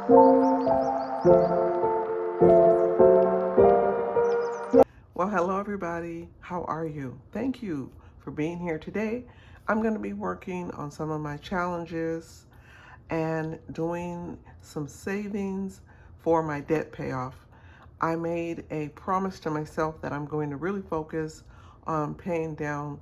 Well, hello everybody. How are you? Thank you for being here today. I'm going to be working on some of my challenges and doing some savings for my debt payoff. I made a promise to myself that I'm going to really focus on paying down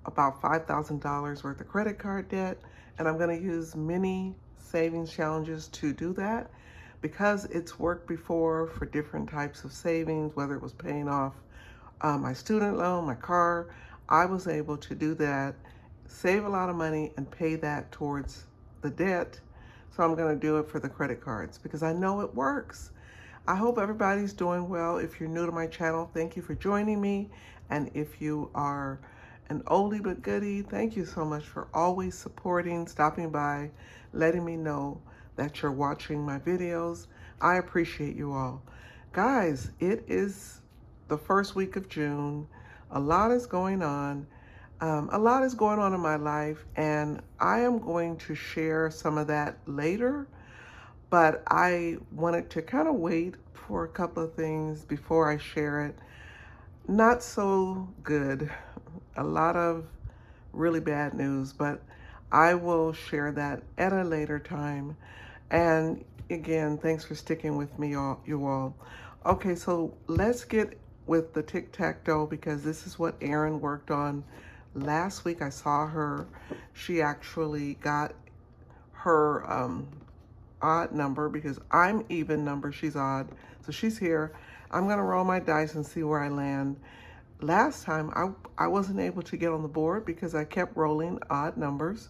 about $5,000 worth of credit card debt, and I'm going to use many savings challenges to do that because it's worked before for different types of savings, whether it was paying off my student loan, my car. I was able to do that, save a lot of money, and pay that towards the debt. So I'm going to do it for the credit cards because I know it works. I hope everybody's doing well. If you're new to my channel, thank you for joining me. And if you are an oldie but goodie, thank you so much for always supporting, stopping by, letting me know that you're watching my videos. I appreciate you all. Guys, it is the first week of June. A lot is going on. A lot is going on in my life, and I am going to share some of that later, but I wanted to kind of wait for a couple of things before I share it. Not so good. A lot of really bad news, but I will share that at a later time. And again, thanks for sticking with me, you all. Okay, so let's get with the Tic Tac Dough because this is what Erin worked on last week. I saw her. She actually got her odd number because I'm even number, she's odd. So she's here. I'm gonna roll my dice and see where I land. Last time I wasn't able to get on the board because I kept rolling odd numbers.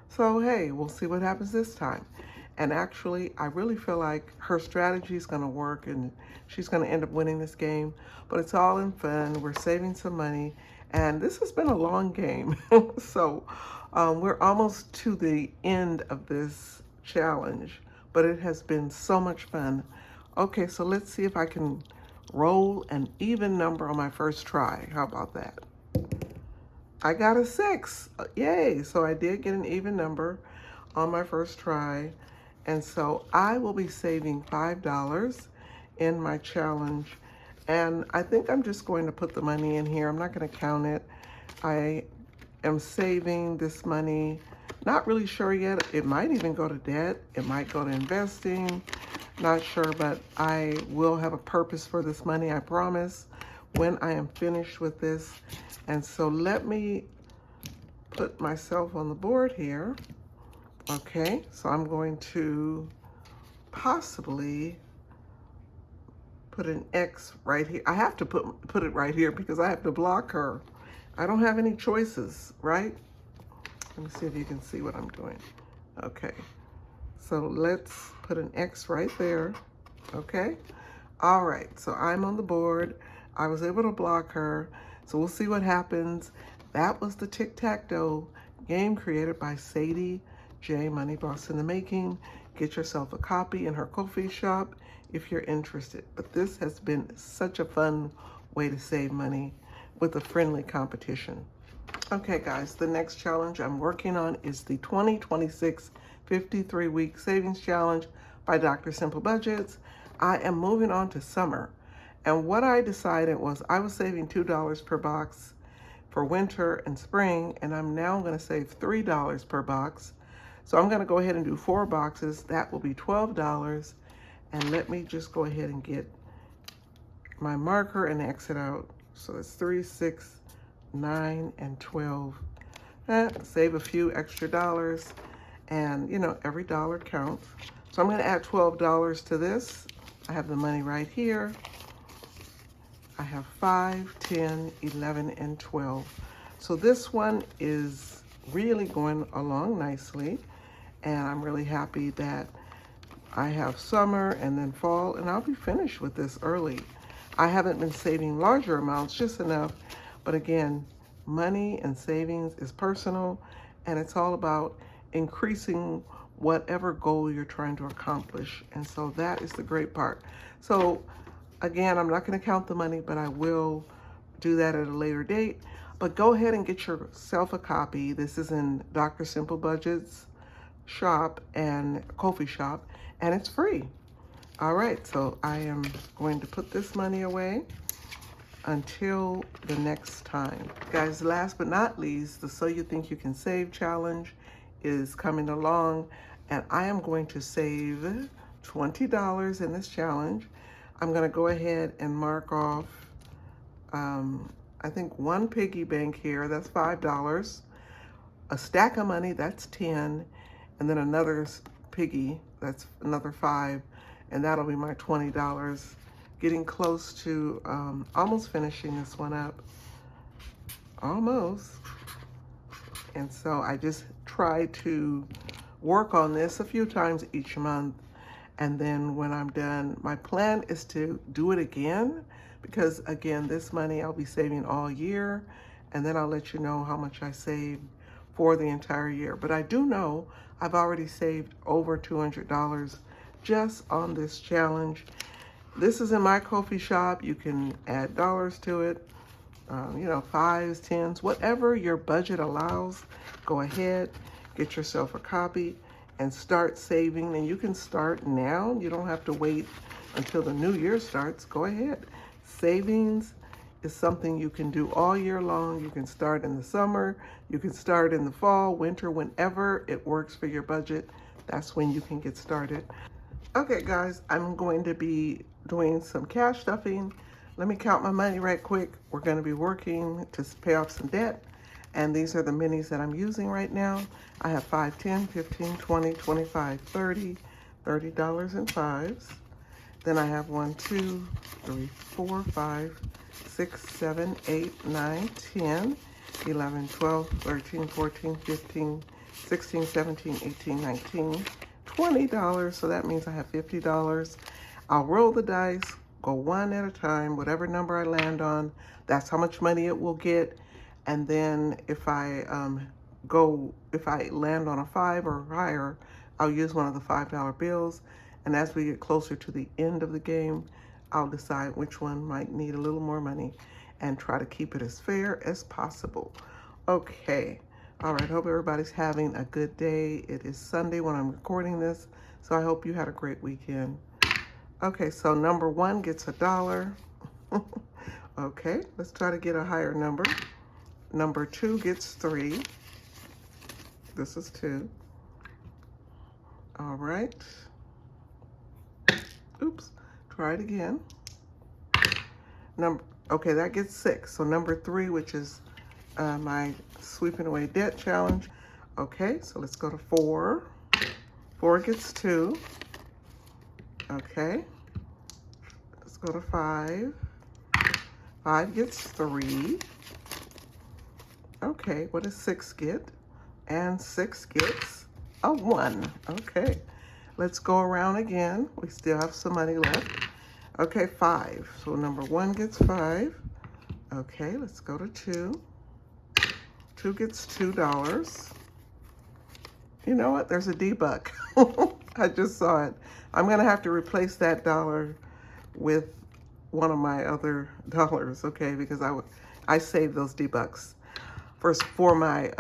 So hey, we'll see what happens this time. And actually, I really feel like her strategy is gonna work and she's gonna end up winning this game. But it's all in fun. We're saving some money. And this has been a long game. So we're almost to the end of this challenge, but it has been so much fun. Okay, so let's see if I can roll an even number on my first try. How about that? I got a 6. Yay! So I did get an even number on my first try. And so I will be saving $5 in my challenge. And I think I'm just going to put the money in here. I'm not going to count it. I am saving this money. Not really sure yet. It might even go to debt. It might go to investing. Not sure, but I will have a purpose for this money, I promise, when I am finished with this. And so let me put myself on the board here. Okay, so I'm going to possibly put an X right here. I have to put it right here because I have to block her. I don't have any choices, right? Let me see if you can see what I'm doing. Okay, so let's put an X right there, okay? All right, so I'm on the board. I was able to block her, so we'll see what happens. That was the Tic Tac Dough game created by Sadi J, Money Boss in the Making. Get yourself a copy in her coffee shop if you're interested. But this has been such a fun way to save money with a friendly competition. Okay guys, the next challenge I'm working on is the 2026 53-week savings challenge by Dr. Simple Budgets. I am moving on to summer. And what I decided was I was saving $2 per box for winter and spring, and I'm now going to save $3 per box. So I'm going to go ahead and do 4 boxes. That will be $12. And let me just go ahead and get my marker and exit out. So it's 3, 6, 9, and 12. Save a few extra dollars. And, you know, every dollar counts. So I'm going to add $12 to this. I have the money right here. I have 5, 10, 11, and 12. So this one is really going along nicely. And I'm really happy that I have summer and then fall, and I'll be finished with this early. I haven't been saving larger amounts, just enough. But again, money and savings is personal, and it's all about increasing whatever goal you're trying to accomplish. And so that is the great part. So again, I'm not going to count the money, but I will do that at a later date. But go ahead and get yourself a copy. This is in Dr. Simple Budget's shop and Ko-fi shop, and it's free. All right, so I am going to put this money away until the next time. Guys, last but not least, the So You Think You Can Save challenge is coming along, and I am going to save $20 in this challenge. I'm going to go ahead and mark off, I think one piggy bank here, that's $5. A stack of money, that's 10, and then another piggy, that's another 5, and that'll be my $20. Getting close to almost finishing this one up. Almost. And so I just try to work on this a few times each month. And then when I'm done, my plan is to do it again, because again, this money I'll be saving all year, and then I'll let you know how much I saved for the entire year. But I do know I've already saved over $200 just on this challenge. This is in my Ko-fi shop. You can add dollars to it, you know, 5s, 10s, whatever your budget allows. Go ahead, get yourself a copy and start saving. And you can start now. You don't have to wait until the new year starts. Go ahead. Savings is something you can do all year long. You can start in the summer. You can start in the fall, winter, whenever it works for your budget. That's when you can get started. Okay, guys, I'm going to be doing some cash stuffing. Let me count my money right quick. We're going to be working to pay off some debt. And these are the minis that I'm using right now. I have 5, 10, 15, 20, 25, 30, $30 in 5s. Then I have 1, 2, 3, 4, 5, 6, 7, 8, 9, 10, 11, 12, 13, 14, 15, 16, 17, 18, 19, $20. So that means I have $50. I'll roll the dice, go one at a time, whatever number I land on, that's how much money it will get. And then if I land on a 5 or higher, I'll use one of the $5 bills. And as we get closer to the end of the game, I'll decide which one might need a little more money and try to keep it as fair as possible. Okay. All right. Hope everybody's having a good day. It is Sunday when I'm recording this, so I hope you had a great weekend. Okay, so number 1 gets $1. Okay, let's try to get a higher number. Number 2 gets 3. This is 2. All right. Oops, try it again. Okay, that gets 6. So number 3, which is my sweeping away debt challenge. Okay, so let's go to 4. 4 gets 2. Okay, let's go to 5. 5 gets 3. Okay, what does 6 get? And 6 gets a 1. Okay, let's go around again. We still have some money left. Okay, 5. So number 1 gets 5. Okay, let's go to 2. 2 gets $2. You know what? There's a D-buck. I just saw it. I'm going to have to replace that dollar with one of my other dollars, okay? Because I saved those D-bucks for my,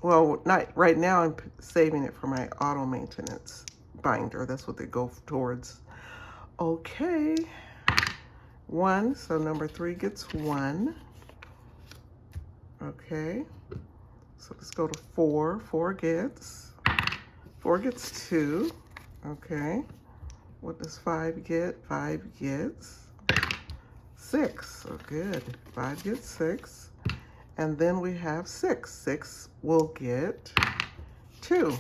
well, not right now, I'm saving it for my auto maintenance binder. That's what they go towards. Okay. 1, so number 3 gets 1. Okay. So let's go to 4. 4 gets 2. Okay. What does 5 get? 5 gets 6. Oh, good. 5 gets 6. And then we have 6. 6 will get 2.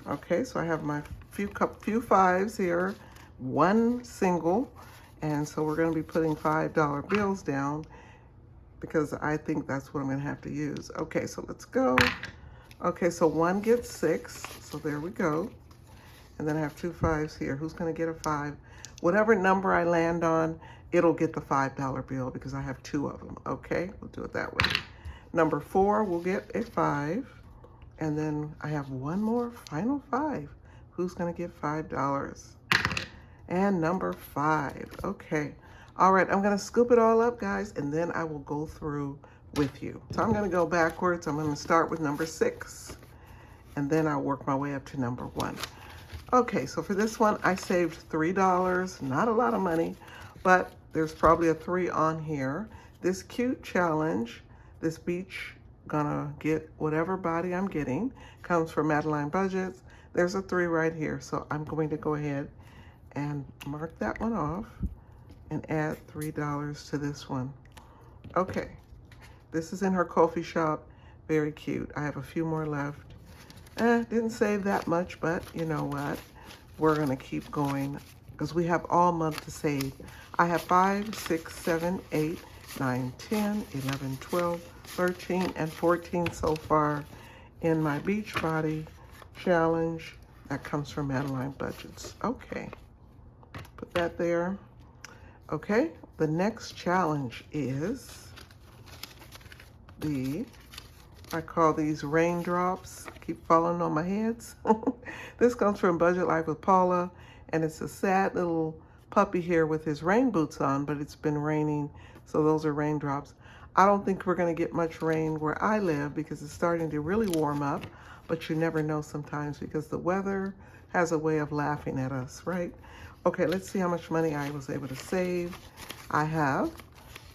Okay, so I have my few 5s here, 1 single. And so we're going to be putting $5 bills down because I think that's what I'm going to have to use. Okay, so let's go. Okay, so 1 gets 6. So there we go. And then I have 2 5s here. Who's going to get a 5? Whatever number I land on, it'll get the $5 bill because I have 2 of them. Okay, we'll do it that way. Number 4 will get a 5. And then I have one more final 5. Who's going to get $5? And number 5. Okay. All right, I'm going to scoop it all up, guys, and then I will go through with you. So I'm going to go backwards. I'm going to start with number 6. and then I'll work my way up to number 1. Okay, so for this one, I saved $3. Not a lot of money, but there's probably a 3 on here. This cute challenge, this beach gonna get whatever body I'm getting, comes from Madeline Budgets. There's a 3 right here, so I'm going to go ahead and mark that one off and add $3 to this one. Okay, this is in her coffee shop. Very cute. I have a few more left. Didn't save that much, but you know what? We're gonna keep going because we have all month to save. I have 5, 6, 7, 8, 9, 10, 11, 12, 13, and 14 so far in my Beachbody challenge. That comes from Madeline Budgets. Okay, put that there. Okay, the next challenge is I call these raindrops, keep falling on my heads. This comes from Budget Life with Paula, and it's a sad little puppy here with his rain boots on, but it's been raining, so those are raindrops. I don't think we're gonna get much rain where I live because it's starting to really warm up, but you never know sometimes because the weather has a way of laughing at us, right? Okay, let's see how much money I was able to save. I have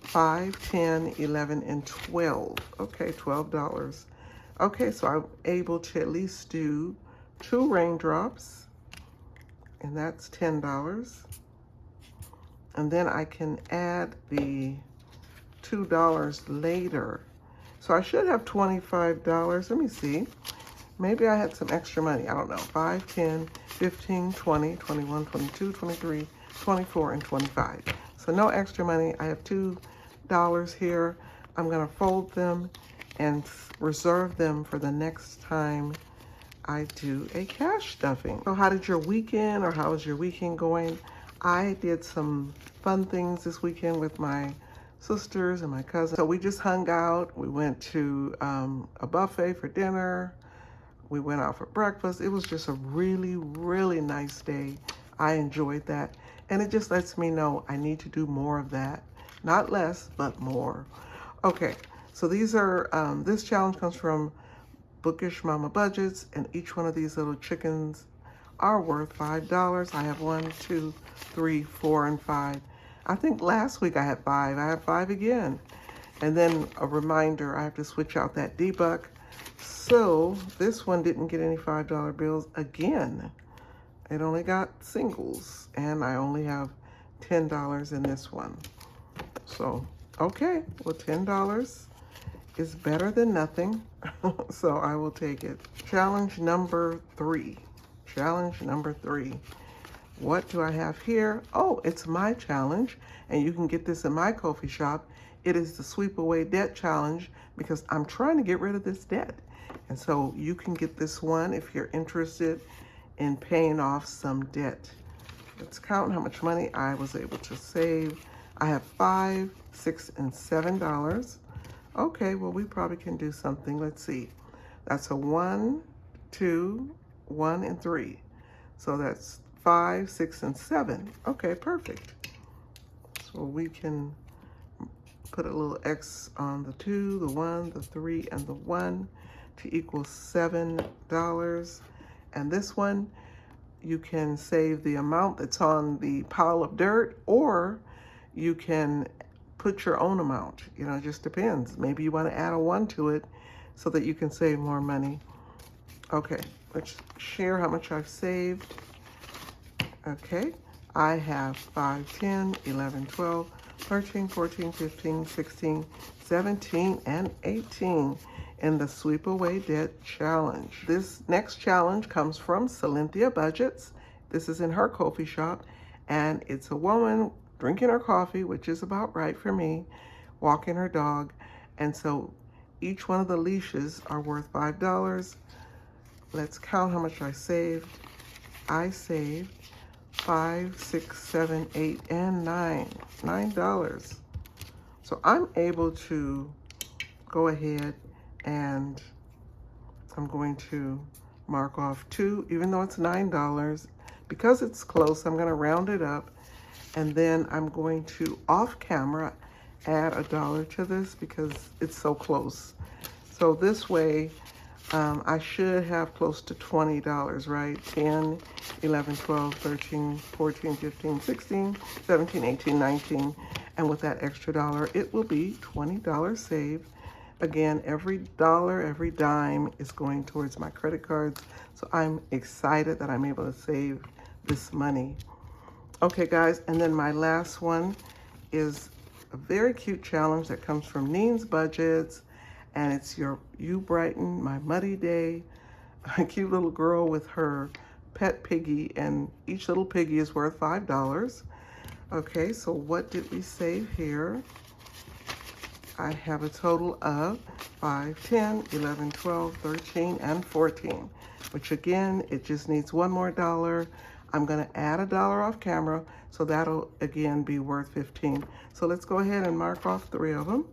5, 10, 11, and 12. Okay, $12. Okay, so I'm able to at least do 2 raindrops, and that's $10. And then I can add the $2 later. So I should have $25. Let me see. Maybe I had some extra money. I don't know. 5, 10, 15, 20, 21, 22, 23, 24, and 25. So no extra money. I have $2 here. I'm gonna fold them and reserve them for the next time I do a cash stuffing. So how did your weekend, or how is your weekend going? I did some fun things this weekend with my sisters and my cousin. So we just hung out. We went to a buffet for dinner. We went out for breakfast. It was just a really, really nice day. I enjoyed that. And it just lets me know I need to do more of that. Not less, but more. Okay, so these are, this challenge comes from Bookish Mama Budgets, and each one of these little chickens are worth $5. I have 1, 2, 3, 4, and 5. I think last week I had 5. I have 5 again. And then a reminder, I have to switch out that debuck. So this one didn't get any $5 bills again. It only got singles, and I only have $10 in this one. So, okay, well, $10 is better than nothing, so I will take it. Challenge number 3. Challenge number 3. What do I have here? Oh, it's my challenge, and you can get this in my coffee shop. It is the Sweep Away Debt Challenge because I'm trying to get rid of this debt. And so you can get this one if you're interested in paying off some debt. Let's count how much money I was able to save. I have $5, $6, and $7. Okay, well, we probably can do something. Let's see. That's a 1, 2, 1, and 3. So that's 5, 6, and 7. Okay, perfect. So we can put a little X on the 2, the 1, the 3, and the 1 to equal $7. And this one, you can save the amount that's on the pile of dirt, or you can put your own amount. You know, it just depends. Maybe you want to add a 1 to it so that you can save more money. Okay, let's share how much I've saved. Okay, I have 5, 10, 11, 12, 13, 14, 15, 16, 17, and 18 in the Sweep Away Debt Challenge. This next challenge comes from Cynthia Budgets. This is in her coffee shop, and it's a woman drinking her coffee, which is about right for me, walking her dog. And so each one of the leashes are worth $5. Let's count how much I saved. I saved 5, 6, 7, 8, and 9. $9. So I'm able to go ahead and I'm going to mark off 2, even though it's $9. Because it's close, I'm going to round it up. And then I'm going to, off camera, add $1 to this because it's so close. So this way, I should have close to $20, right? 10, 11, 12, 13, 14, 15, 16, 17, 18, 19. And with that extra dollar, it will be $20 saved. Again, every dollar, every dime is going towards my credit cards. So I'm excited that I'm able to save this money. Okay, guys, and then my last one is a very cute challenge that comes from Neen's Budgets, and it's You Brighten My Muddy Day. A cute little girl with her pet piggy, and each little piggy is worth $5. Okay, so what did we save here? I have a total of 5, 10, 11, 12, 13, and 14, which again, it just needs one more dollar. I'm gonna add a dollar off camera, so that'll again be worth 15. So let's go ahead and mark off 3 of them.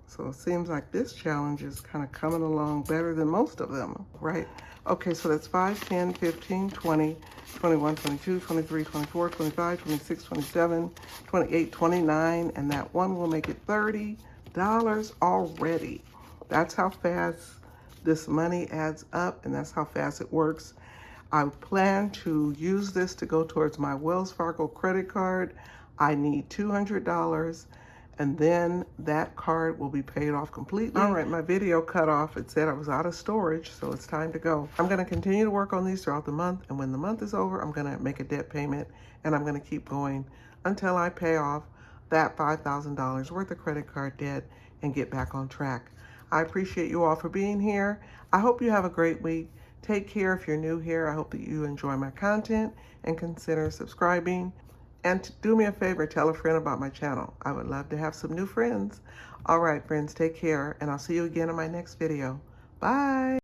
So it seems like this challenge is kind of coming along better than most of them, right? Okay, so that's 5, 10, 15, 20, 21, 22, 23, 24, 25, 26, 27, 28, 29, and that one will make it $30 already. That's how fast this money adds up, and that's how fast it works. I plan to use this to go towards my Wells Fargo credit card. I need $200, and then that card will be paid off completely. All right, my video cut off. It said I was out of storage, so it's time to go. I'm gonna continue to work on these throughout the month, and when the month is over, I'm gonna make a debt payment, and I'm gonna keep going until I pay off that $5,000 worth of credit card debt and get back on track. I appreciate you all for being here. I hope you have a great week. Take care. If you're new here, I hope that you enjoy my content and consider subscribing. And do me a favor, tell a friend about my channel. I would love to have some new friends. All right, friends, take care, and I'll see you again in my next video. Bye.